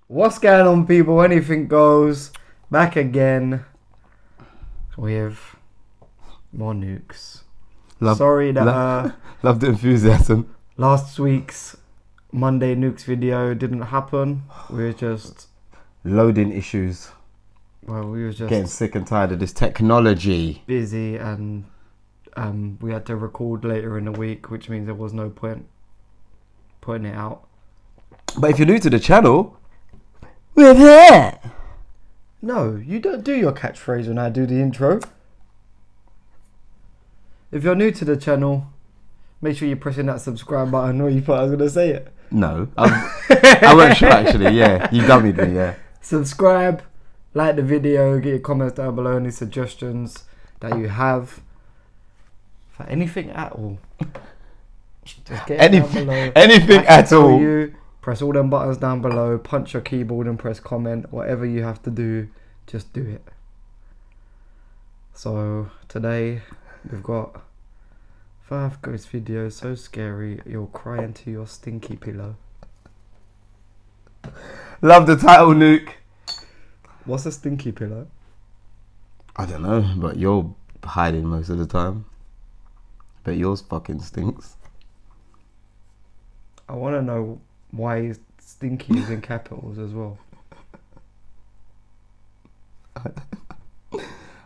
What's going on, people? Anything goes. Back again with more nukes. Sorry that love the enthusiasm. Last week's Monday nukes video didn't happen. We were just loading issues. Well, we were just getting sick and tired of this technology. Busy, and we had to record later in the week, which means there was no point putting it out. But if you're new to the channel, we're here. No, you don't do your catchphrase when I do the intro. If you're new to the channel, make sure you're pressing that subscribe button, or you thought I was going to say it. No, I wasn't sure actually, yeah. You dummied me, yeah. Subscribe, like the video, get your comments down below, any suggestions that you have for anything at all. Just get it down below. Anything at all. You, press all them buttons down below, punch your keyboard and press comment. Whatever you have to do, just do it. So today we've got 5 ghost videos so scary you'll cry into your stinky pillow. Love the title, Nuke. What's a stinky pillow? I don't know, but you're hiding most of the time. But yours fucking stinks. I want to know why stinky is in capitals as well.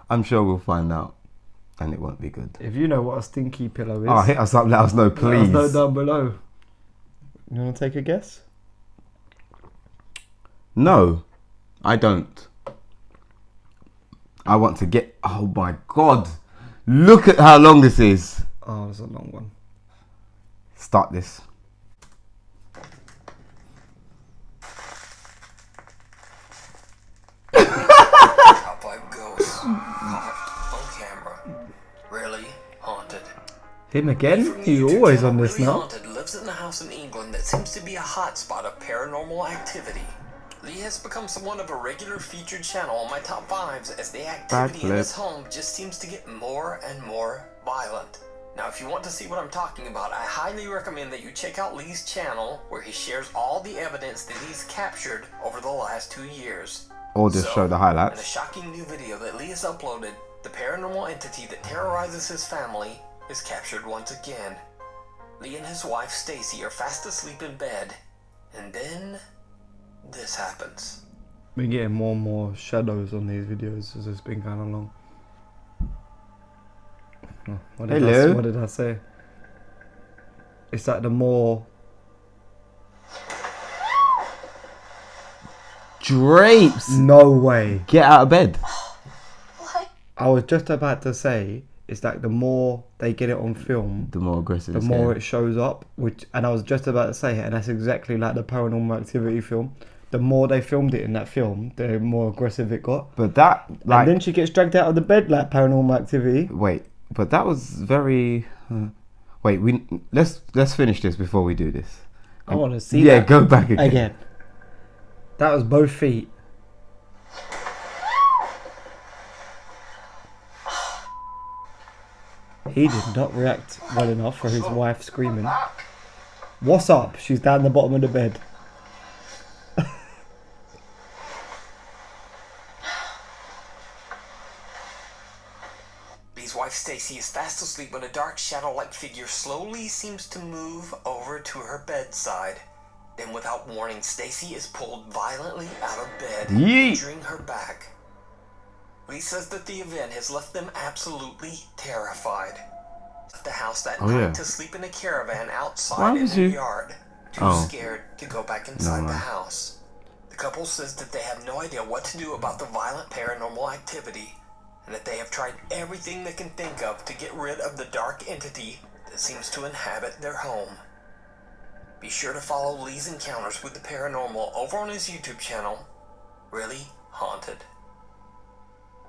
I'm sure we'll find out. And it won't be good. If you know what a stinky pillow is, hit us up, let us know, please. Let us know down below. You want to take a guess? No, I don't. I want to get... Oh my God. Look at how long this is. Oh, it's a long one. Start this. Top 5 ghosts caught on camera. Really haunted. Him again? He's always on this Really now. Haunted lives in a house in England that seems to be a hotspot of paranormal activity. Lee has become somewhat of a regular featured channel on my top 5s as the activity in his home just seems to get more and more violent. Now, if you want to see what I'm talking about, I highly recommend that you check out Lee's channel, where he shares all the evidence that he's captured over the last 2 years. Or just show the In a highlights. shocking new video that Lee has uploaded, the paranormal entity that terrorizes his family is captured once again. Lee and his wife Stacy are fast asleep in bed, and then this happens. Been getting more and more shadows on these videos as it's been going along. Oh, what did I say? It's like the more... Drapes! No way. Get out of bed. I was just about to say, it's like the more they get it on film, The more aggressive the it's more getting. it shows up. And I was just about to say it, and that's exactly like the Paranormal Activity film. The more they filmed it in that film, the more aggressive it got. But that, like... And then she gets dragged out of the bed like Paranormal Activity. Wait, but that was very... wait, let's finish this before we do this. I want to see Yeah, that go back again. again. That was both feet. He did not react well enough for his wife screaming. What's up? She's down the bottom of the bed. Lee's wife Stacy is fast asleep when a dark shadow-like figure slowly seems to move over to her bedside. Then, without warning, Stacy is pulled violently out of bed, Yeet. injuring her back. Lee says that the event has left them absolutely terrified. Left the house that night to sleep in a caravan outside in the yard, too scared to go back inside the house. The couple says that they have no idea what to do about the violent paranormal activity, and that they have tried everything they can think of to get rid of the dark entity that seems to inhabit their home. Be sure to follow Lee's encounters with the paranormal over on his YouTube channel, Really Haunted.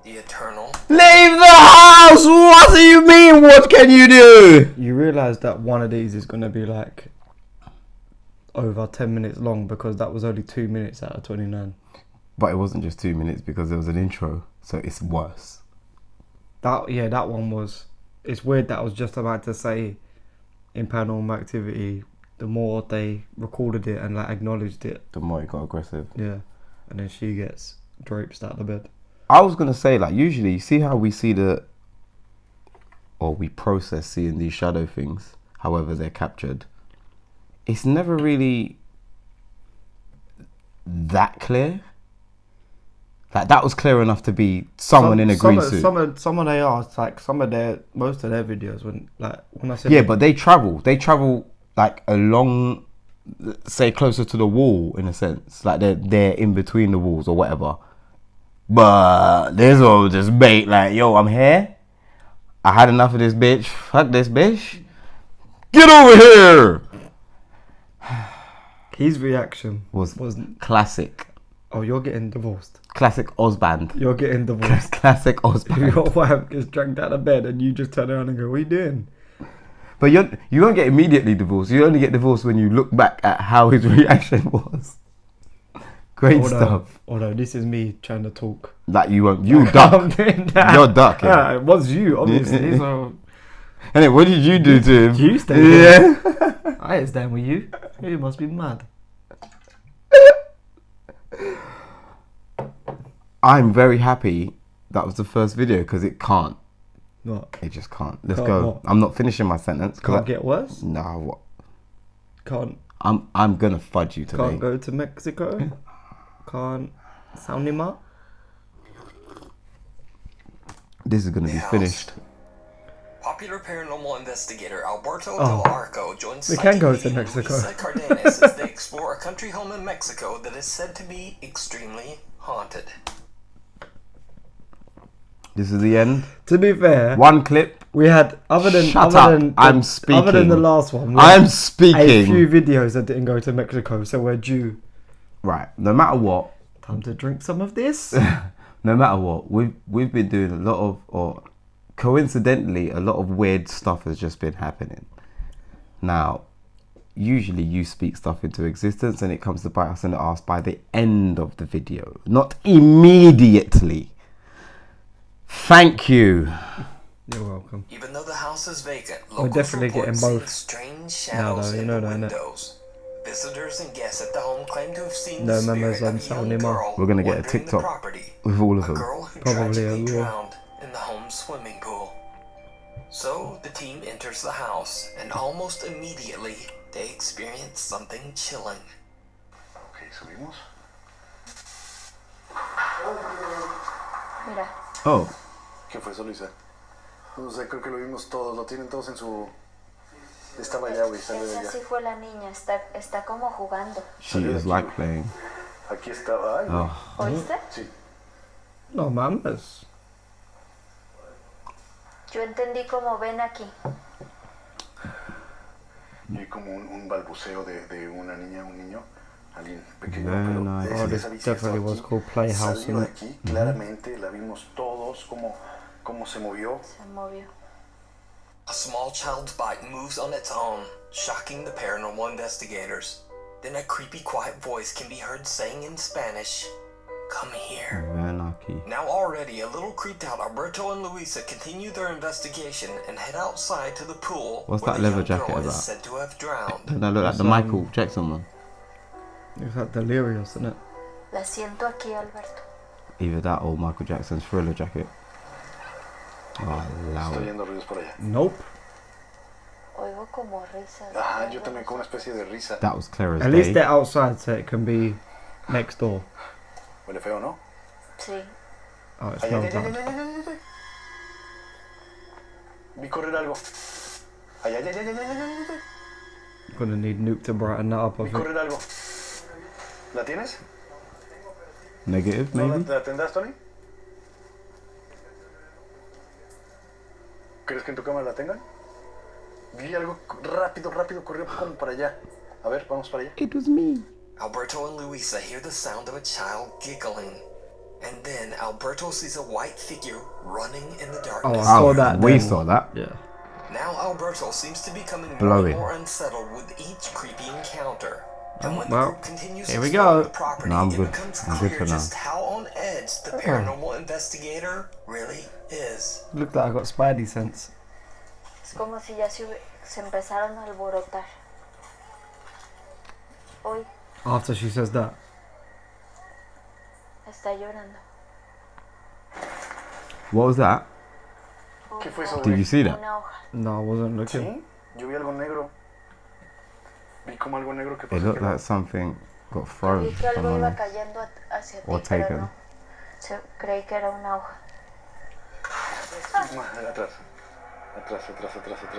The Eternal. Leave the house! What do you mean? What can you do? You realise that one of these is going to be like over 10 minutes long, because that was only 2 minutes out of 29. But it wasn't just 2 minutes, because there was an intro, so it's worse. That one was... It's weird that I was just about to say in Paranormal Activity the more they recorded it and like acknowledged it, the more it got aggressive. Yeah, and then she gets draped out of the bed. I was gonna say, like, usually, see how we see we process seeing these shadow things, however they're captured. It's never really that clear. Like, that was clear enough to be someone in a green suit. Some of they are, it's like most of their videos when I said. Yeah, but they travel like along, say, closer to the wall in a sense. Like they're in between the walls or whatever. But this one was just bait, like, yo, I'm here. I had enough of this bitch. Fuck this bitch. Get over here. His reaction was classic. Oh, you're getting divorced. Classic Ozband. You're getting divorced. Classic Ozband. Your wife gets dragged out of bed and you just turn around and go, what are you doing? But you won't get immediately divorced. You only get divorced when you look back at how his reaction was. Great stuff. Although this is me trying to talk. Like you won't. You duck. You're duck. Yeah. It was you, obviously. So. Anyway, what did you do to him? You stayed there. I ain't staying with you. You must be mad. I'm very happy that was the first video because it can't. What? It just can't. Let's go. What? I'm not finishing my sentence. Can't get worse? Nah, what? Can't. I'm gonna fudge you today. Can't go to Mexico. Can't. Saunima. This is gonna be finished. Popular paranormal investigator Alberto Del Arco joins we can go to Mexico. Cardenas as they explore a country home in Mexico that is said to be extremely haunted. This is the end. To be fair, one clip. We had I'm speaking. Other than the last one, I'm speaking. A few videos that didn't go to Mexico, so we're due. Right. No matter what. Time to drink some of this. No matter what, we've been doing a lot of, or coincidentally, a lot of weird stuff has just been happening. Now, usually you speak stuff into existence and it comes to bite us in the arse by the end of the video, not immediately. Thank you. You're welcome. Even though the house is vacant, we're definitely getting both. Strange shadows in the windows. Visitors and guests at the home claim to have seen the spirit of a young girl. We're gonna get a TikTok with all of them. A girl who probably tragically drowned in the home swimming pool. So the team enters the house, and almost immediately they experience something chilling. Okay, subimos. Mira. Oh. ¿Qué fue eso, Luisa? No sé, creo que lo vimos todos. Lo tienen todos en su... Estaba allá, güey. Esa sí fue la niña. Está como jugando. She is like playing. Aquí estaba. Ay, ¿Oíste? Sí. No mames. Yo entendí como ven aquí. Y como un balbuceo de una niña, un niño. Alguien pequeño. Very nice. Oh, this definitely was called Playhouse. Salió de aquí, claramente, la vimos todos, cómo se movió. Se movió. A small child's bike moves on its own, shocking the paranormal investigators. Then a creepy, quiet voice can be heard saying in Spanish, "Come here." Very lucky. Now already a little creeped out, Alberto and Luisa continue their investigation and head outside to the pool. What's where that the leather young jacket girl about? is said to have drowned. Doesn't that look like the Michael Jackson one? It's like Delirious, isn't it? La siento aquí, Alberto. Either that or Michael Jackson's Thriller jacket. Oh, loud. Estoy oyendo ruidos por allá. Nope. Oigo como risas. Ajá, yo también con una especie de risa. That was clear as At day. least they're outside, so it can be next door. Huele feo, ¿no? Sí. Oh, it smells bad. Vi correr algo. Ay. Gonna need Nuke to brighten that up, I Vi think. correr algo. ¿La tienes? Negative, ¿No maybe? la tendrás, Tony? ¿Crees que en tu cámara la tengan? Vi algo rápido, corrió como para allá. A ver, vamos para allá. It was me. Alberto and Luisa hear the sound of a child giggling. And then Alberto sees a white figure running in the darkness. Oh, I saw that. We then. saw that. Yeah. Now Alberto seems to be becoming more Blowing. and more unsettled with each creepy encounter. And when Well, the group continues here to we explore go. the property, No, I'm it good. becomes I'm good clear for now. just how on edge the paranormal investigator really is. Looked like I got Spidey sense. Es como si ya se empezaron a alborotar. Hoy After she says that. está llorando. What was that? ¿Qué fue eso, Did you see that? Una hoja. No, I wasn't looking. Sí, yo vi algo negro. Vi como algo negro que It pasó. looked like something got Yo thrown vi que algo from iba on it. cayendo hacia Or ti, pero taken. no. Creí que era una hoja. Atrás. Atrás.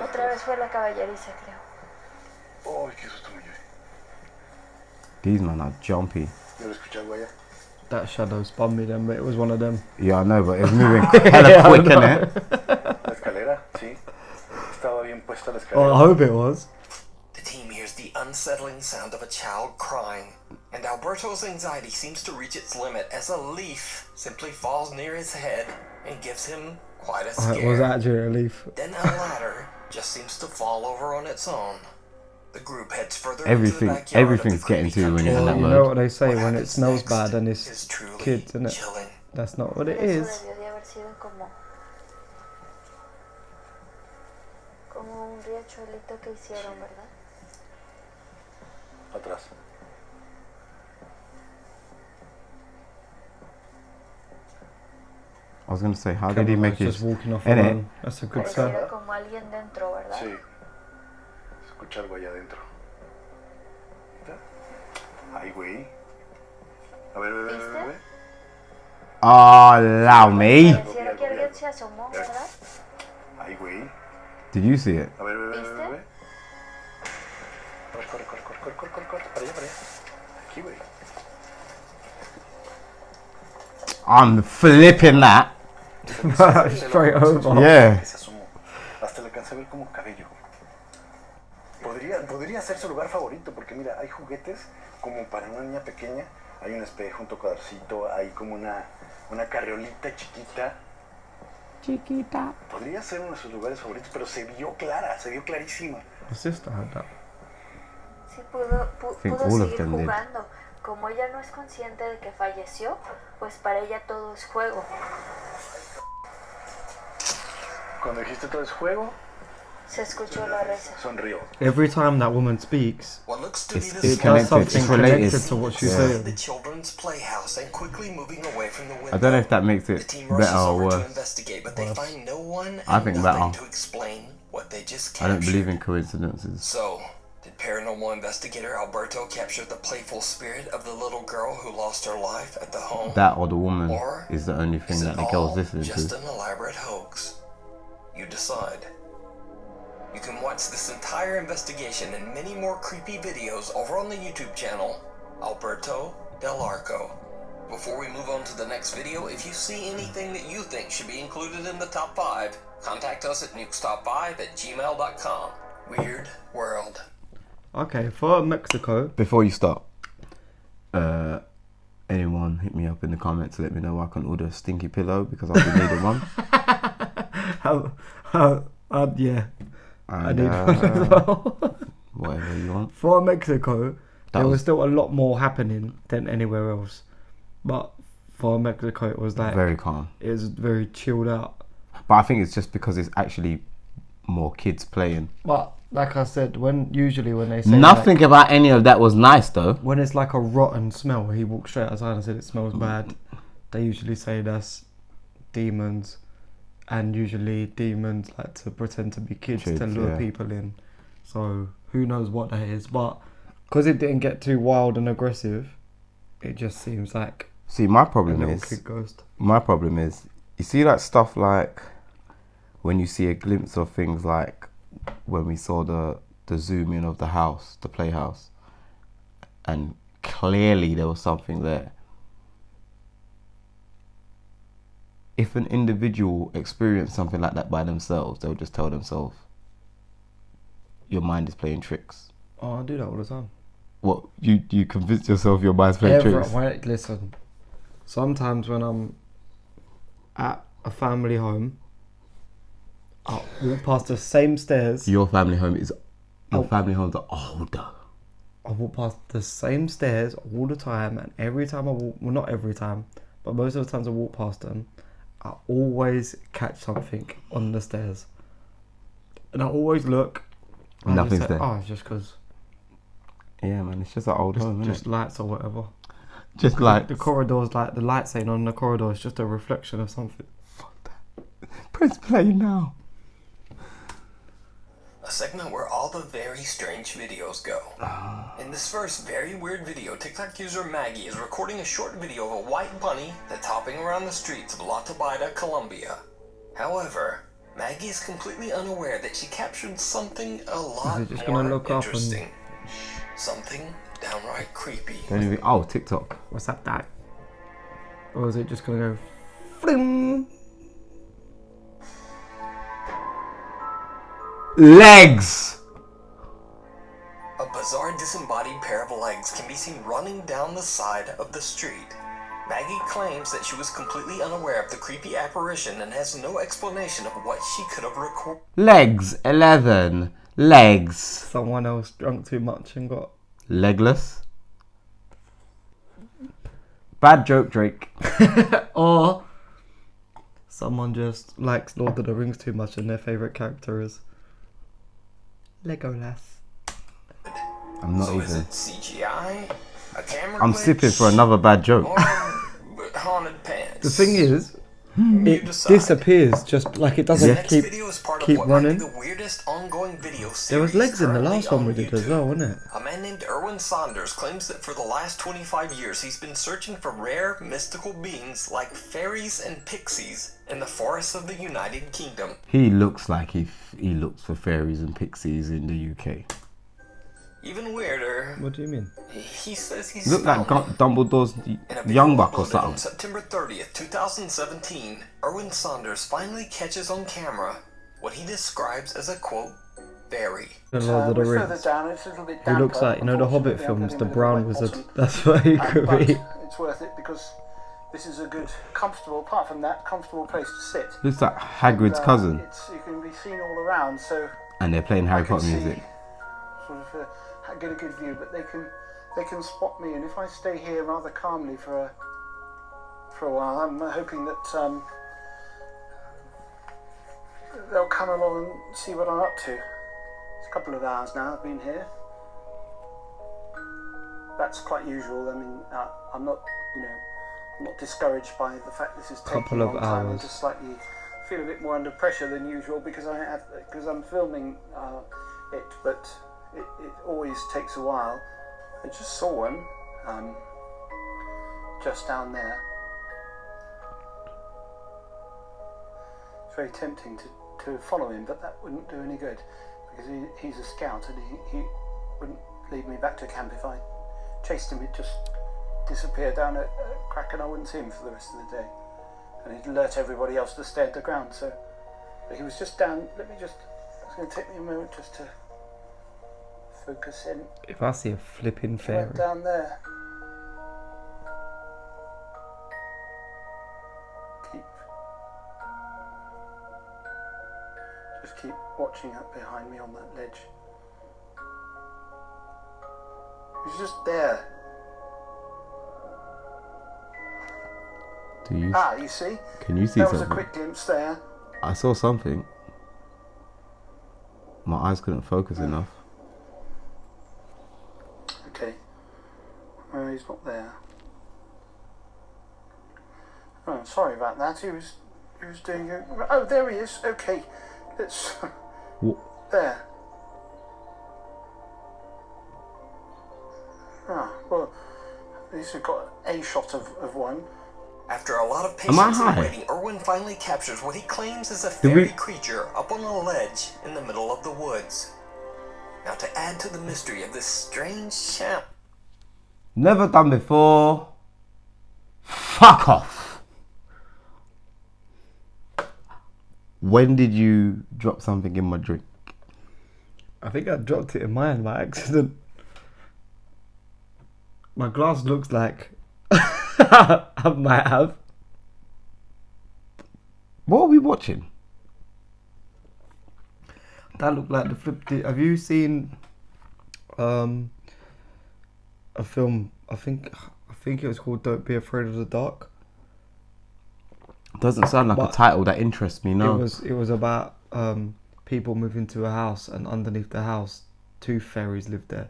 Otra vez fue la caballeriza, creo. Ay, qué susto me llevé. These men are jumpy. Yo lo escuché algo allá. That shadow spun me then, but it was one of them. Yeah, I know, but it's moving hella quick, innit? La escalera, sí. Estaba bien puesta la Oh, escalera. I hope it was. The team hears the unsettling sound of a child crying, and Alberto's anxiety seems to reach its limit as a leaf simply falls near his head and gives him quite a Oh, it was scare. actually a leaf. Then a ladder just seems to fall over on its own. The group heads further into the Everything, backyard everything's of the getting creepy to you when you're in Well, that you mode. know what they say, What when it happens smells next bad and is it's truly kids, innit? chilling. That's not what it Eso is. debió de haber sido como un riachuelito que hicieron, ¿verdad? Atrás. I was gonna say, how did he Cameron make was his? just walking off Innit? alone. That's a good sign. Pareciera como alguien dentro, ¿verdad? Sí. Escuché algo allá adentro. Ay, güey. A ver, ve. Oh, allow me. Pareciera que alguien se asomó, ¿verdad? Ay, güey. Did you see it? A ver, ve. ¿Viste? Corre. Para allá. Aquí, güey. I'm flipping that. Straight over. Yeah. Se asomó. Hasta le alcancé a ver como cabello. Podría ser su lugar favorito, porque mira, hay juguetes como para una niña pequeña. Hay un espejo, un tocadorcito, hay como una carriolita chiquita. Chiquita. Podría ser uno de sus lugares favoritos, pero se vio clarísima. My sister had that. Sí, pudo think all of seguir them did. jugando. Como ella no es consciente de que falleció, pues para ella todo es juego. Cuando dijiste todo es juego, Se escuchó la risa. sonrió. Every time that woman speaks, What looks to be It's the it small does something It's related. connected to what she's Yeah. the saying. children's playhouse and quickly moving away from the window. I don't know if that makes The it team better rushes or over to worse. investigate, but they Worse. find no one I and think nothing better. to explain what they just I don't captured. believe in coincidences. So, did paranormal investigator Alberto capture the playful spirit of the little girl who lost her life at the home? That or the woman Or is the only thing is that it the all girl's listening just to. an elaborate hoax? You decide. You can watch this entire investigation and many more creepy videos over on the YouTube channel, Alberto Del Arco. Before we move on to the next video, if you see anything that you think should be included in the top 5, contact us at nukestop5@gmail.com. Weird World. Okay, for Mexico, Before you start, anyone hit me up in the comments to let me know I can order a Stinky pillow because I've been needing one. yeah, I And, need one as well. whatever you want. For Mexico, there was was- still a lot more happening than anywhere else. But for Mexico, it was like Very calm. it was very chilled out. But I think it's just because it's actually more kids playing. But like I said, when they say Nothing like, about any of that was nice though. when it's like a rotten smell, he walked straight outside and said it smells bad. They usually say that's demons, and usually demons like to pretend to be kids to Kids, lure yeah. people in. So who knows what that is? But because it didn't get too wild and aggressive, it just seems like See, my a problem little is, kid ghost. you see that stuff like when you see a glimpse of things like when we saw the zoom in of the house, the playhouse, and clearly there was something there. If an individual experienced something like that by themselves, they'll just tell themselves, your mind is playing tricks. Oh, I do that all the time. What, you convince yourself your mind's playing tricks? Listen, sometimes when I'm at a family home, I'll walk past the same stairs. Your family home is, your Oh. family homes are older. I walk past the same stairs all the time, and every time I walk, well, not every time, but most of the times I walk past them, I always catch something on the stairs. And I always look. And I just Nothing's say, there. oh, it's just because. Yeah, man, it's just an old home, Just innit? lights or whatever. Just like The corridors, like the lights ain't on the corridor. It's just a reflection of something. press play now. A segment where all the very strange videos go. In this first very weird video, TikTok user Maggie is recording a short video of a white bunny that's hopping around the streets of La Tabida, Colombia. However, Maggie is completely unaware that she captured something a lot just more gonna look up and- interesting. Something downright creepy. Oh, TikTok. What's that? That? Or is it just gonna go fling? Legs. A bizarre disembodied pair of legs can be seen running down the side of the street. Maggie claims that she was completely unaware of the creepy apparition and has no explanation of what she could have recorded. Legs. 11. Legs. Someone else drunk too much and got Legless. Bad joke, Drake. or someone just likes Lord of the Rings too much and their favourite character is Legolas. I'm not So even. is it CGI? A camera I'm glitch? sipping for another bad joke. Or haunted pants? The thing is, You it decide. disappears just like it This doesn't next keep. video is part keep of what might running. be the weirdest ongoing video series. There was legs in the currently last one we on did as YouTube. well, wasn't it? A man named Erwin Saunders claims that for the last 25 years he's been searching for rare mystical beings like fairies and pixies in the forests of the United Kingdom. He looks like he looks for fairies and pixies in the UK. Even weirder, What do you mean? he says he's Look like found Dumbledore's in a video young buck or uploaded on something. September 30th, 2017, Erwin Saunders finally catches on camera what he describes as a quote, fairy. The Lord of the We're further Rings. down, it's a little bit He damper, looks like, you know, the Hobbit unfortunately. I'm films, the getting a bit of Brown wet Wizard. bottom. That's what he could But be. it's worth it because this is a good, comfortable, apart from that, comfortable place to sit. Looks like Hagrid's And, cousin. You can be seen all around, so And they're playing I Harry can Potter see music. sort of get a good view. But they can spot me, and if I stay here rather calmly for a while, I'm hoping that they'll come along and see what I'm up to. It's a couple of hours now I've been here. That's quite usual. I mean, I'm not, I'm not discouraged by the fact this is taking Couple a of long time. I hours. just slightly feel a bit more under pressure than usual because I'm filming it, but it always takes a while. I just saw one just down there. It's very tempting to follow him, but that wouldn't do any good because he's a scout and he wouldn't lead me back to camp. If I chased him, he'd just disappear down a crack and I wouldn't see him for the rest of the day. And he'd alert everybody else to stay at the ground. So, but he was just down. It's going to take me a moment just to focus in. If I see a flipping fairy. Right down there. Just keep watching up behind me on that ledge. He's just there. Do you? Ah, you see? Can you see That was a something? quick glimpse there. I saw something. My eyes couldn't focus enough. Okay. Well, he's not there. Oh, sorry about that. He was doing it. Oh, there he is. Okay. Let's. There. Ah, well, at least we've got a shot of one. After a lot of Am I patience and high? waiting, Erwin finally captures what he claims is a Did fairy we- creature up on a ledge in the middle of the woods. Now, to add to the mystery of this strange chap, Never done before. Fuck off. When did you drop something in my drink? I think I dropped it in mine by accident. My glass looks like I might have. What are we watching? That looked like the flip. Have you seen a film? I think it was called "Don't Be Afraid of the Dark." Doesn't sound like But a title that interests me. No. It was about people moving to a house, and underneath the house, two fairies lived there.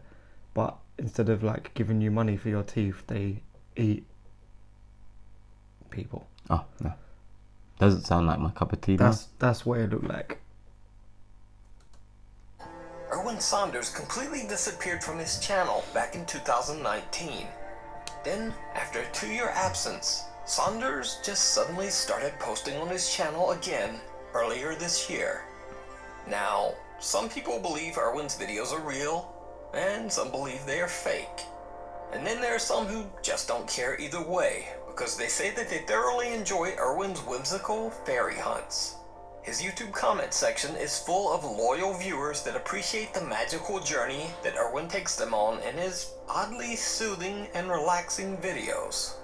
But instead of like giving you money for your teeth, they eat people. Oh no, doesn't sound like my cup of tea. That's what it looked like. Erwin Saunders completely disappeared from his channel back in 2019. Then, after a 2-year absence, Saunders just suddenly started posting on his channel again earlier this year. Now, some people believe Erwin's videos are real, and some believe they are fake. And then there are some who just don't care either way, because they say that they thoroughly enjoy Erwin's whimsical fairy hunts. His YouTube comment section is full of loyal viewers that appreciate the magical journey that Erwin takes them on in his oddly soothing and relaxing videos.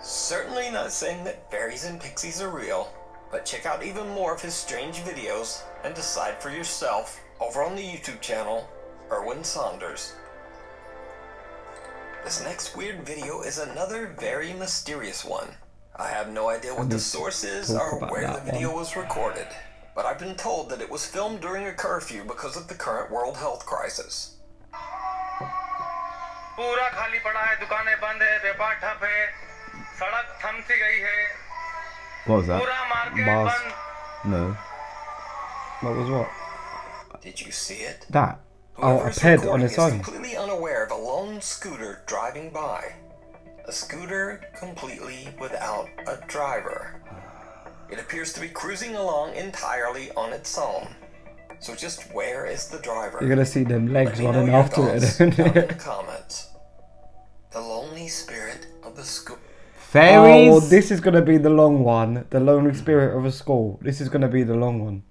Certainly not saying that fairies and pixies are real, but check out even more of his strange videos and decide for yourself over on the YouTube channel, Erwin Saunders. This next weird video is another very mysterious one. I have no idea what the source is or where the video was recorded, but I've been told that it was filmed during a curfew because of the current world health crisis. पूरा खाली पड़ा है, दुकानें बंद है, व्यापार ठप है, सड़क थम सी गई है. What was that? पूरा मार्केट Bars. बंद. No. What was what? Did you see it? That. Oh, a Whoever's ped on recording its is own. completely unaware of a lone scooter driving by. A scooter completely without a driver. It appears to be cruising along entirely on its own. So just where is the driver? You're gonna see them Let legs me know running your after it. thoughts down in the comments. The lonely spirit of the scooter. Fairies. Oh, this is gonna be the long one. The lonely spirit of a school. This is gonna be the long one.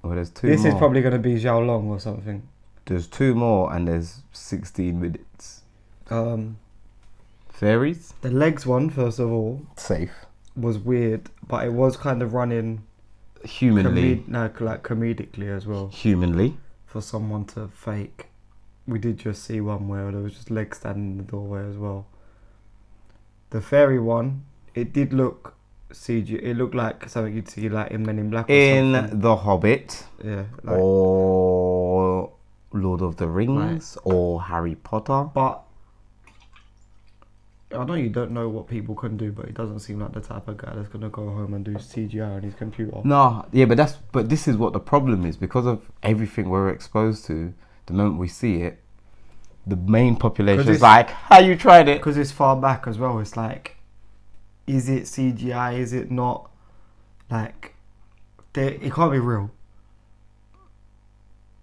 Oh, there's two This more. is probably gonna be Zhao Long or something. There's 2 more and there's 16 minutes. Fairies? The legs one, first of all, Safe. was weird, but it was kind of running Humanly. like comedically as well. Humanly. For someone to fake. We did just see one where there was just legs standing in the doorway as well. The fairy one, it did look CG. It looked like something you'd see like in Men in Black or In something. The Hobbit. Yeah. Like, Or Lord of the Rings. Or Harry Potter. but I know you don't know what people can do, but he doesn't seem like the type of guy that's gonna go home and do CGI on his computer. No, yeah, but this is what the problem is. Because of everything we're exposed to, the moment we see it, the main population is like, how you tried it? Because it's far back as well. It's like, is it CGI? Is it not? Like, it can't be real.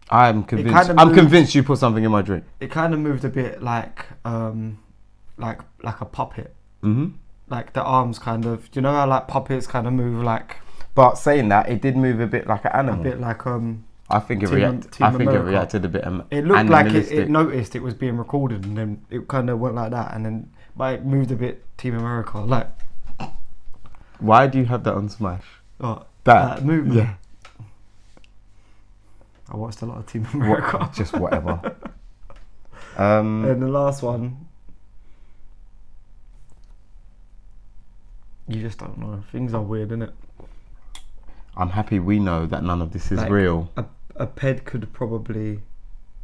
I'm convinced you put something in my drink. It kind of moved a bit like a puppet. Mm-hmm. Like the arms kind of, do you know how like puppets kind of move like? But saying that, it did move a bit like an A animal. bit like I think it Team reacted. America. A bit. It looked like it animalistic. noticed it was being recorded, and then it kind of went like that, and then but it moved a bit Team America like. Why do you have that on Smash? That movement. Yeah. I watched a lot of Team America. Just whatever. And the last one, you just don't know. Things are weird, innit? I'm happy we know that none of this is Like, real. A ped could probably,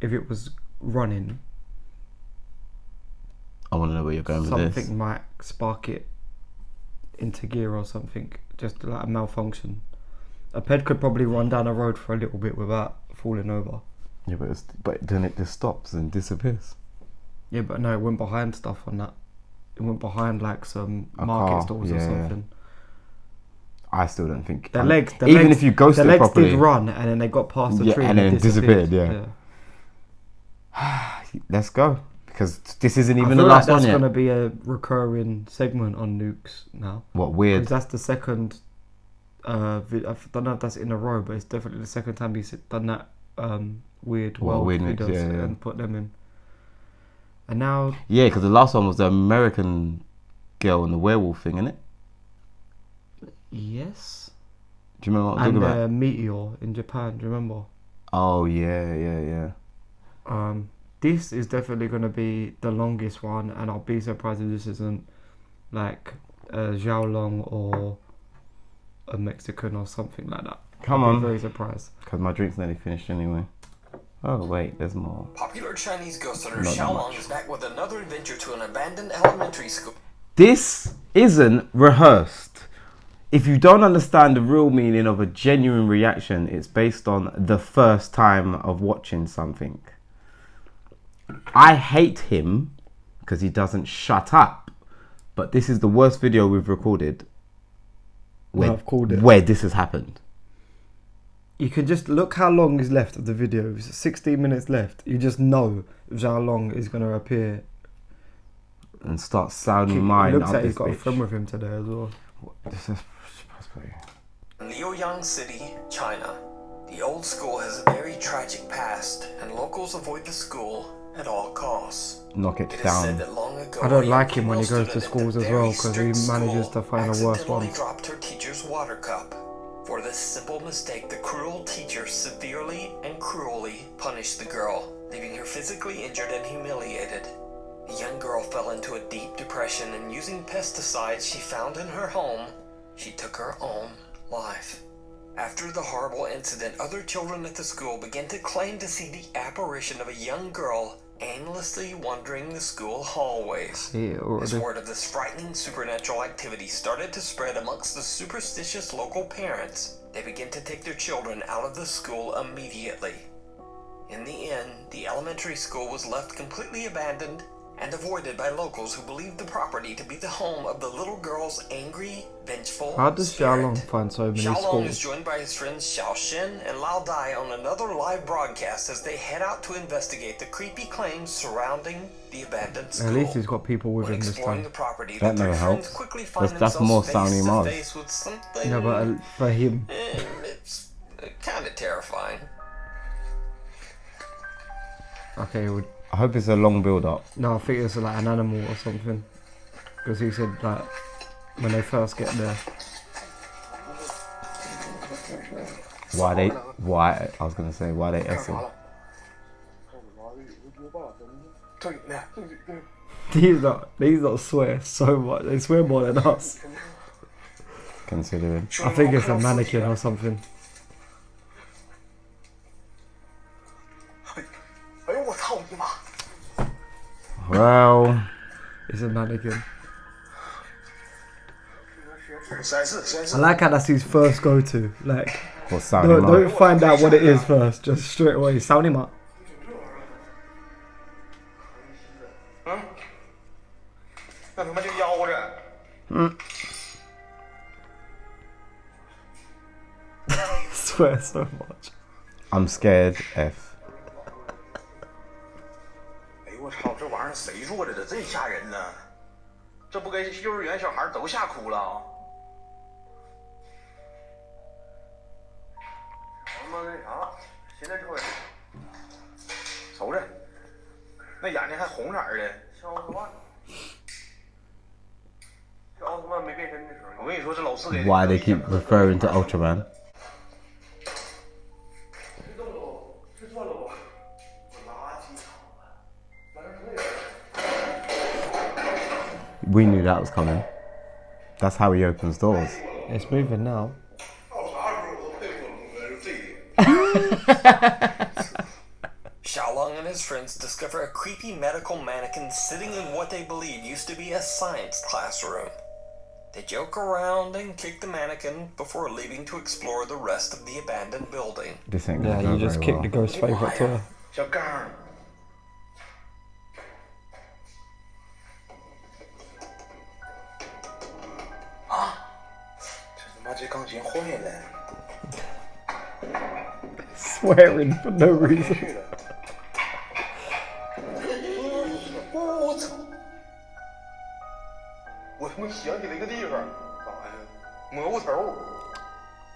if it was running, I want to know where you're going with something this. might spark it into gear or something, just like a malfunction. A ped could probably run down a road for a little bit without falling over. Yeah, but then it just stops and disappears. Yeah, but no, it went behind stuff on that. It went behind like some A market car, stores or yeah. something. I still don't think. The legs, even if you ghosted the legs properly, did run, and then they got past the tree and then it disappeared. disappeared. Yeah. Let's go, because this isn't I even feel the last like one that's yet. going to be a recurring segment on Nukes now. What weird? Because that's the second. I don't know if that's in a row, but it's definitely the second time he's done that weird world weird Nukes, videos yeah. and put them in. And now, Yeah, because the last one was the American girl and the werewolf thing, innit? yes. Do you remember what I'm And talking about? Meteor in Japan. Do you remember? Oh yeah. This is definitely going to be the longest one, and I'll be surprised if this isn't like a Zhao Long or a Mexican or something like that. Come I'll on. be very surprised. Because my drink's nearly finished anyway. Oh wait, there's more. Popular Chinese ghost hunter Not that Xiaolong much. is back with another adventure to an abandoned elementary school. This isn't rehearsed. If you don't understand the real meaning of a genuine reaction, it's based on the first time of watching something. I hate him because he doesn't shut up. But this is the worst video we've recorded where this has happened. You can just look how long is left of the video. It's 16 minutes left. You just know Xiaolong is going to appear. And start sounding mine. It looks like he's got a friend with him today as well. This is possibly. In Liuyang City, China, the old school has a very tragic past, and locals avoid the school at all costs. Knock it It is down. said that long ago, I don't a like young him when he female goes to student schools at as a well, very 'cause he strict manages school to find the worst accidentally ones. dropped her teacher's water cup. For this simple mistake, the cruel teacher severely and cruelly punished the girl, leaving her physically injured and humiliated. The young girl fell into a deep depression, and using pesticides she found in her home, she took her own life. After the horrible incident, other children at the school began to claim to see the apparition of a young girl aimlessly wandering the school hallways. As word of this frightening supernatural activity started to spread amongst the superstitious local parents, they began to take their children out of the school immediately. In the end, the elementary school was left completely abandoned and avoided by locals who believed the property to be the home of the little girl's angry, vengeful How does spirit. Xiaolong find so many Xiaolong is schools? joined by his friends Xiao Shen and Lao Dai on another live broadcast as they head out to investigate the creepy claims surrounding the abandoned school. At least he's got people with When him this exploring time. the property, That the three never friends helps. quickly find That's more themselves sounding face to Mars. face with something. No, but for him, It's kind of terrifying. okay, I hope it's a long build up. no, I think it's like an animal or something. Because he said like when they first get there. Why I was gonna say why they essing. These lot swear so much. They swear more than us. Considering. I think it's a mannequin or something. Well, It's a mannequin. I like how that's his first go-to. Like, what's sounding don't like? find out what it is first. Just straight away sound him up. Swear so much. I'm scared. F. 哎呦我操，这玩意儿谁做的？这真吓人呢！这不给幼儿园小孩都吓哭了啊！他妈那啥，现在这回瞅着，那眼睛还红色儿的，像奥特曼。这奥特曼没变身的时候，我跟你说，这老四给 Why they keep referring to Ultraman? We knew that was coming. That's how he opens doors. It's moving now. Xiaolong and his friends discover a creepy medical mannequin sitting in what they believe used to be a science classroom. They joke around and kick the mannequin before leaving to explore the rest of the abandoned building. This ain't Yeah, gonna you go just very kicked well. the ghost's favourite toy. 小刚儿。啊！这他妈这钢琴坏了。 Swearing for no reason. 我操！我他妈想起了一个地方，咋呀？蘑菇头。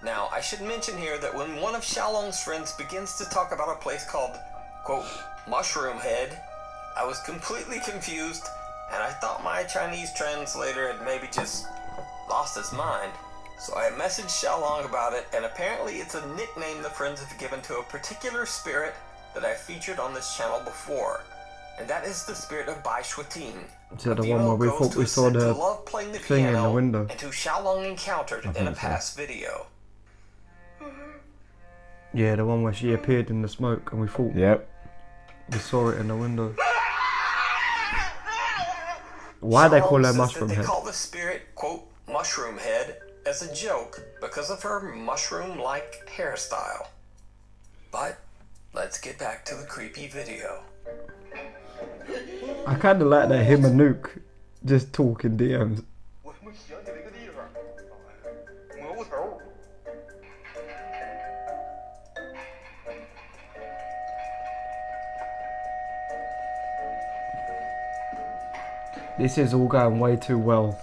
Now, I should mention here that when one of Xiaolong's friends begins to talk about a place called, quote, Mushroom Head, I was completely confused, and I thought my Chinese translator had maybe just lost his mind. So I messaged Xiaolong about it, and apparently it's a nickname the friends have given to a particular spirit that I featured on this channel before. And that is the spirit of Bai Shuiting. Is that the one where we thought we saw the thing in the window? And who Xiaolong encountered in a past video. Yeah, the one where she appeared in the smoke and we thought we saw it in the window. Why they call her Mushroom Head? They call the spirit, quote, Mushroom Head as a joke because of her mushroom-like hairstyle. But let's get back to the creepy video. I kind of like that him and Nuke just talking DMs. This is all going way too well.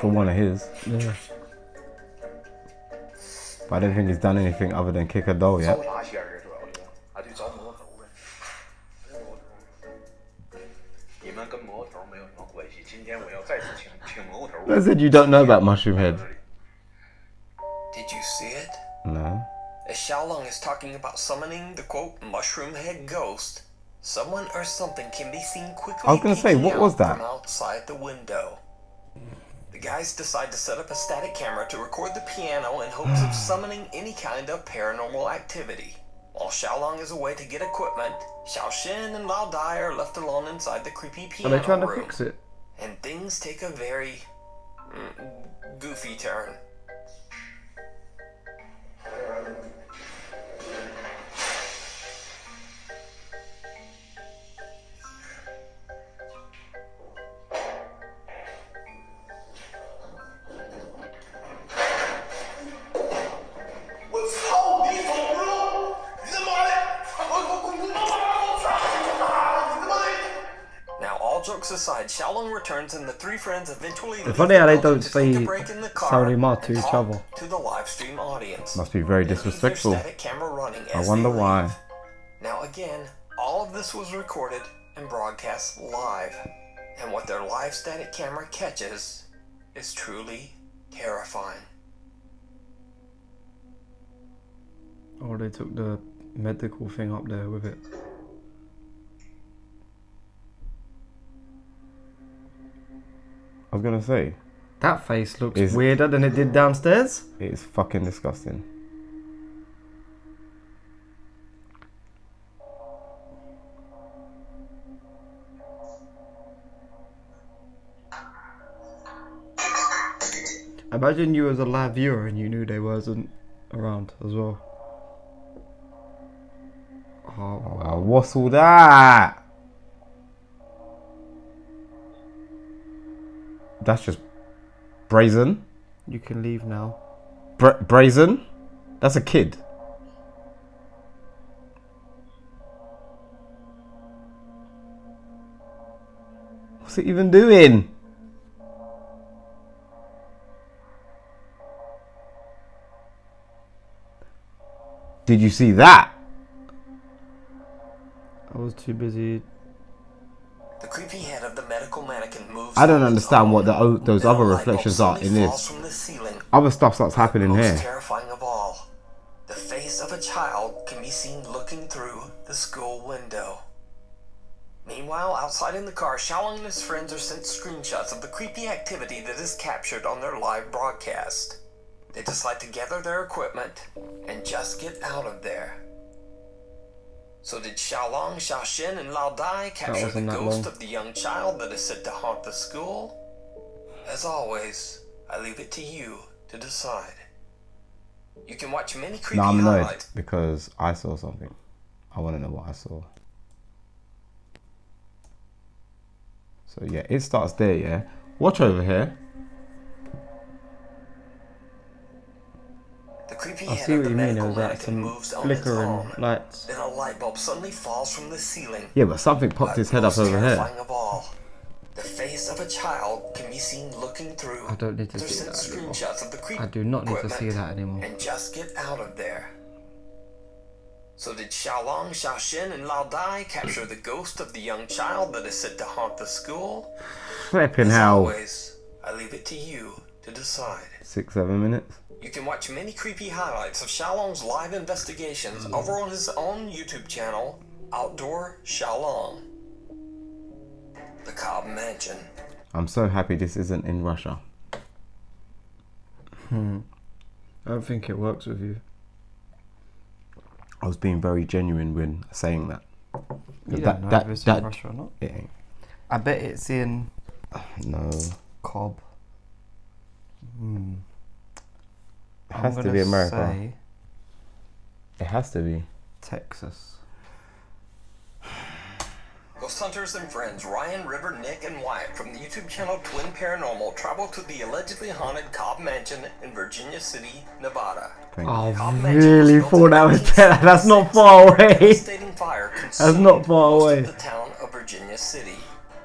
For one of his. Yeah. But I don't think he's done anything other than kick a doll yet. I said you don't know about Mushroom Head. Did you see it? No. As Xiaolong is talking about summoning the quote Mushroom Head ghost, someone or something can be seen quickly. I was gonna say, what was that? From outside the window. The guys decide to set up a static camera to record the piano in hopes of summoning any kind of paranormal activity. While Xiaolong is away to get equipment, Xiaoxin and Lao Dai are left alone inside the creepy piano Are they trying to room. fix it? And things take a very goofy turn. Jokes aside, Xiaolong returns and the three friends eventually It's funny how they don't say Saurima to each other. To the live stream audience. Must be very disrespectful. I wonder why. Now again, all of this was recorded and broadcast live. And what their live static camera catches is truly terrifying. Oh, they took the medical thing up there with it. I was gonna say, that face looks weirder than it did downstairs. It's fucking disgusting. Imagine you as a live viewer and you knew they wasn't around as well. Oh wow, what's all that? That's just brazen. You can leave now. Brazen? That's a kid. What's it even doing? Did you see that? I was too busy. The creepy head of the medical mannequin moves. I don't understand what those other reflections are in this. Other stuff starts happening here. Most terrifying of all, the face of a child can be seen looking through the school window. Meanwhile, outside in the car, Xiaolong and his friends are sent screenshots of the creepy activity that is captured on their live broadcast. They decide to gather their equipment and just get out of there. So did Xiaolong, Xiaoxin, and Lao Dai capture the ghost of the young child that is said to haunt the school? As always, I leave it to you to decide. You can watch many creepy I'm annoyed highlights because I saw something. I want to know what I saw. So yeah, it starts there, yeah. Watch over here. creepy I head see of what the you mean. It medical was like mannequin some moves on its flickering own. lights. Then a light bulb suddenly falls from the ceiling. Yeah, but something popped his head up over here. Terrifying of all, the face of a child can be seen looking through. I don't need to see that anymore. Screenshots of the creepy I do not need to see that anymore. And just get out of there. So did Xiaolong, Xiaoxin, and Lao Dai capture the ghost of the young child that is said to haunt the school? Flipping As hell. always, I leave it to you to decide. 6-7 minutes. You can watch many creepy highlights of Xiaolong's live investigations over on his own YouTube channel, Outdoor Xiaolong. The Cobb Mansion. I'm so happy this isn't in Russia. I don't think it works with you. I was being very genuine when saying that. You don't know if it's in Russia or not. It ain't. I bet it's in No. Cobb. It has to be America. Say It has to be. Texas. Ghost hunters and friends Ryan, River, Nick, and Wyatt from the YouTube channel Twin Paranormal travel to the allegedly haunted Cobb Mansion in Virginia City, Nevada. I Cobb really was thought that was built in better. That's not far away. devastating fire That's not far most away. of the town of Virginia City.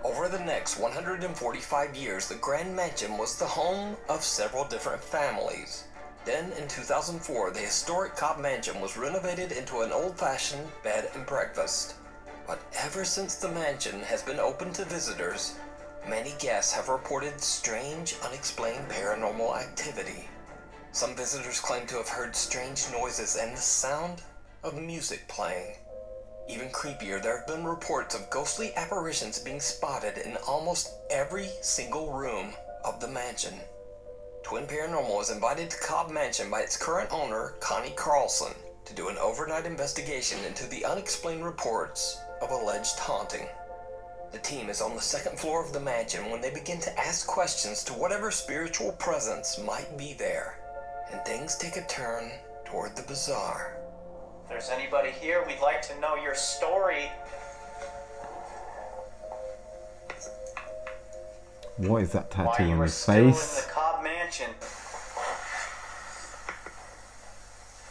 Over the next 145 years, the Grand Mansion was the home of several different families. Then, in 2004, the historic Cobb Mansion was renovated into an old-fashioned bed and breakfast. But ever since the mansion has been open to visitors, many guests have reported strange, unexplained paranormal activity. Some visitors claim to have heard strange noises and the sound of music playing. Even creepier, there have been reports of ghostly apparitions being spotted in almost every single room of the mansion. Twin Paranormal was invited to Cobb Mansion by its current owner, Connie Carlson, to do an overnight investigation into the unexplained reports of alleged haunting. The team is on the second floor of the mansion when they begin to ask questions to whatever spiritual presence might be there, and things take a turn toward the bizarre. If there's anybody here, we'd like to know your story. What is that Why tattoo you on were his still in face? the Cobb Mansion.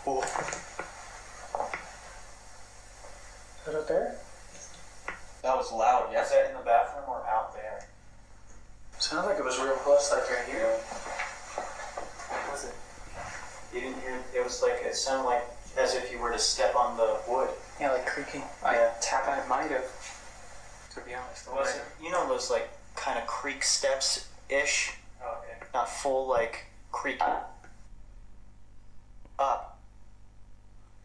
Ooh. Is that up there? That was loud. Yes. Was that in the bathroom or out there? Sounded like it was real close, like right here. What was it? You didn't hear? It was like, it sounded like as if you were to step on the wood. Yeah, like creaking. Yeah. I might have. To be honest. Was it? You know those like kind of creak steps ish? Oh, okay. Not full like creaking. Up.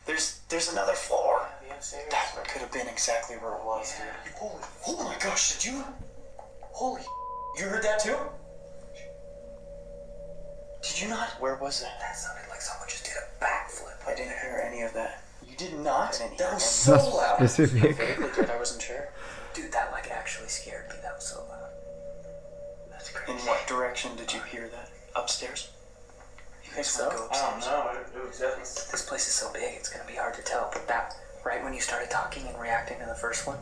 There's another floor. That could have been exactly where it was. Yeah. Holy, oh my gosh, did you? Holy, you heard that too? Did you not? Where was it? That sounded like someone just did a backflip. I didn't hear any of that. You did not? That was That's so loud. specific. I wasn't sure. Dude, that like actually scared me. That was so loud. That's crazy. In what direction did you hear that? Upstairs? You guys So? want to go upstairs? I don't know. It was definitely. This place is so big, it's gonna be hard to tell. But that, right when you started talking and reacting to the first one,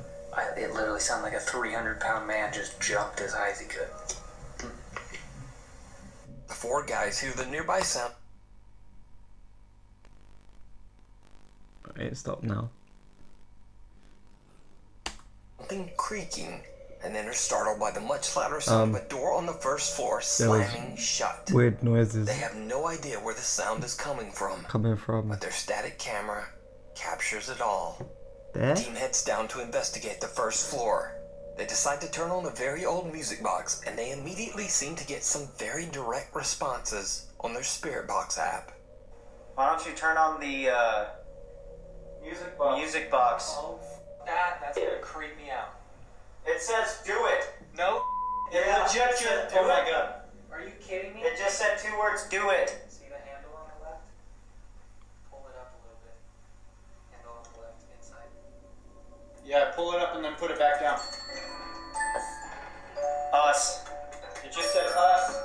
it literally sounded like a 300-pound man just jumped as high as he could. The four guys hear the nearby sound. It stopped now. Something creaking, and then are startled by the much louder sound of a door on the first floor slamming shut. Weird noises They have no idea where the sound is coming from, coming from but their static camera captures it all. there. The team heads down to investigate the first floor. They decide to turn on a very old music box, and they immediately seem to get some very direct responses on their Spirit Box app. Why don't you turn on the music box? Oh, that's gonna creep me out. It says do it. No. It legit just do it. God. Are you kidding me? It just said 2 words, do it. See the handle on the left? Pull it up a little bit. Handle on the left, inside. Yeah, pull it up and then put it back down. Us. It just said us.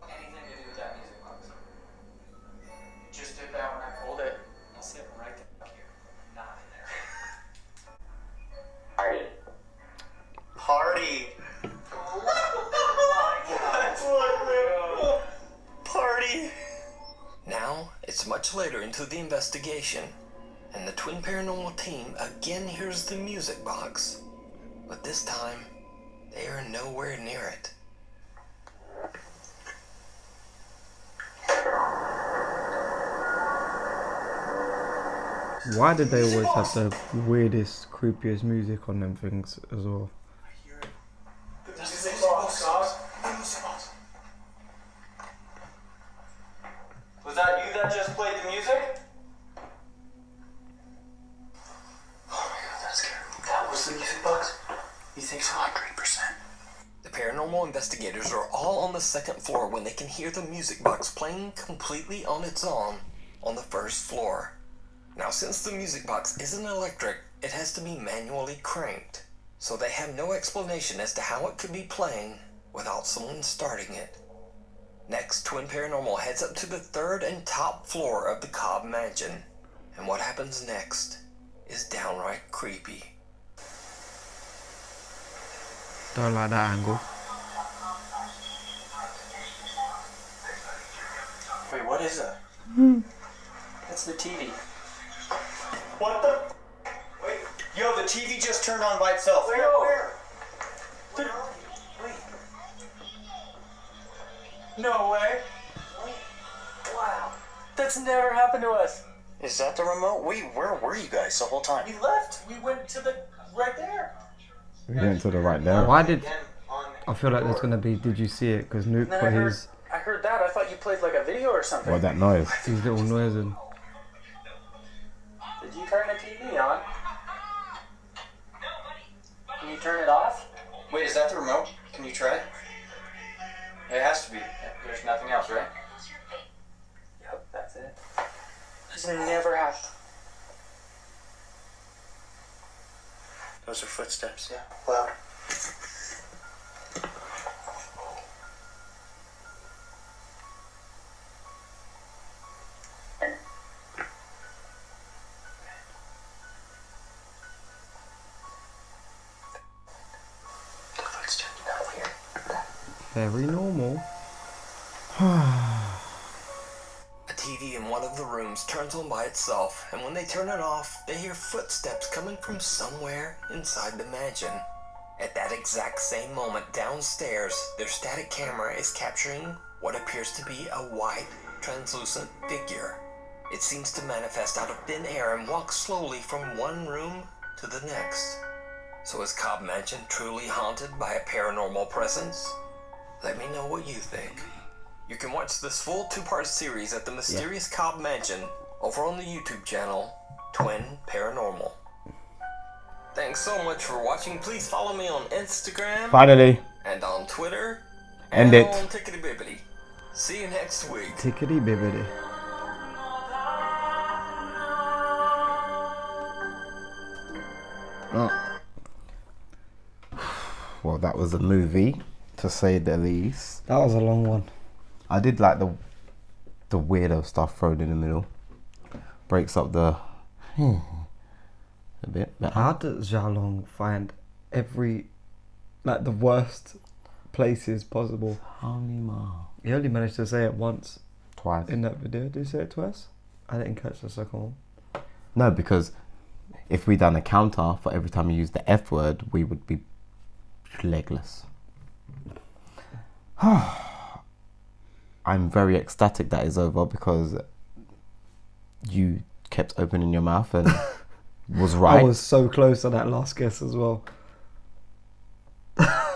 Anything to do with that music box? It just did that when I pulled it. I'll sit right back here. Not in there. Party. Party. Now, it's much later into the investigation, and the Twin Paranormal team again hears the music box. But this time, they are nowhere near it. Why did they always have the weirdest, creepiest music on them things as well? Was that you that just played the music? Oh my god, that scared me. That was the music box? You think so? 100%. The paranormal investigators are all on the second floor when they can hear the music box playing completely on its own on the first floor. Now, since the music box isn't electric, it has to be manually cranked, so they have no explanation as to how it could be playing without someone starting it. Next, Twin Paranormal heads up to the third and top floor of the Cobb Mansion, and what happens next is downright creepy. Don't like that angle. Wait, what is that? That's the TV. What the? Wait. Yo, the TV just turned on by itself. Where? Wait. No way. Wow. That's never happened to us. Is that the remote? Wait, where were you guys the whole time? We left. We went to the right there. We went to the right there. Why did... I feel like there's going to be Did You See It? Because Nuke put his... I heard that. I thought you played like a video or something. What, that noise? His little noise in. Did you turn the TV on? Can you turn it off? Wait, is that the remote? Can you try it? It has to be. There's nothing else, right? Yep, that's it. That's never happened. Those are footsteps. Yeah. Loud. Very normal. A TV in one of the rooms turns on by itself, and when they turn it off, they hear footsteps coming from somewhere inside the mansion. At that exact same moment, downstairs, their static camera is capturing what appears to be a white, translucent figure. It seems to manifest out of thin air and walk slowly from one room to the next. So is Cobb Mansion truly haunted by a paranormal presence? Let me know what you think. You can watch this full 2-part series at the Mysterious Cobb Mansion over on the YouTube channel, Twin Paranormal. Thanks so much for watching. Please follow me on Instagram. Finally. And on Twitter. End and it. on Tickety Bibbity. See you next week. Tickety bibbity. Oh. Well, that was a movie, to say the least. That was a long one. I did like the weirdo stuff thrown in the middle. Breaks up the a bit. But How does Xiaolong find the worst places possible? He only managed to say it once. Twice. In that video. Did he say it twice? I didn't catch the second one. No, because if we done a counter for every time you use the F word, we would be legless. I'm very ecstatic that is over because you kept opening your mouth and was right. I was so close to that last guess as well. I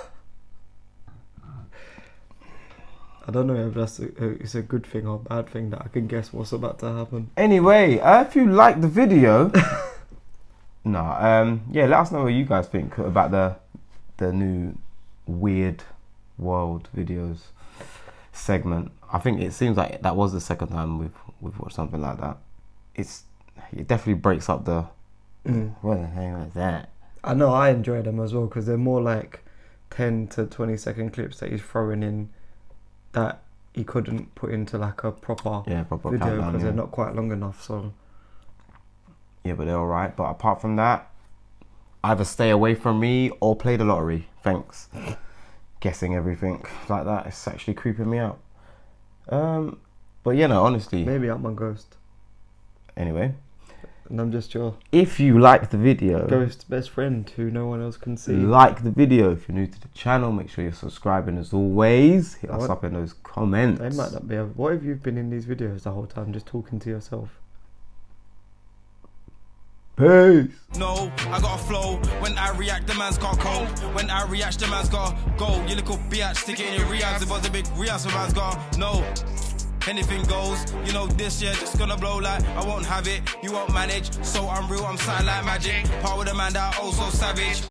don't know if it's a good thing or a bad thing that I can guess what's about to happen. Anyway, if you like the video, let us know what you guys think about the new Weird World videos segment. I think it seems like that was the second time we've watched something like that. It definitely breaks up the what the hell was that? I know I enjoy them as well because they're more like 10 to 20 second clips that he's throwing in that he couldn't put into like a proper video because they're not quite long enough. So yeah, but they're alright. But apart from that, either stay away from me or play the lottery. Thanks. Guessing everything like that, it's actually creeping me out. But honestly, maybe I'm a ghost. Anyway, and I'm just your if you like the video, ghost best friend who no one else can see. Like the video. If you're new to the channel, make sure you're subscribing as always. Hit us up in those comments. They might not be. What if you've been in these videos the whole time just talking to yourself? Peace. No, I got a flow. When I react, the man's got cold. When I react, the man's got go. You little bitch, stick it in your reacts. It was a big react, the man's got no. Anything goes, this year just gonna blow like I won't have it. You won't manage, so I'm real, I'm silent like magic. Part with a man that also savage.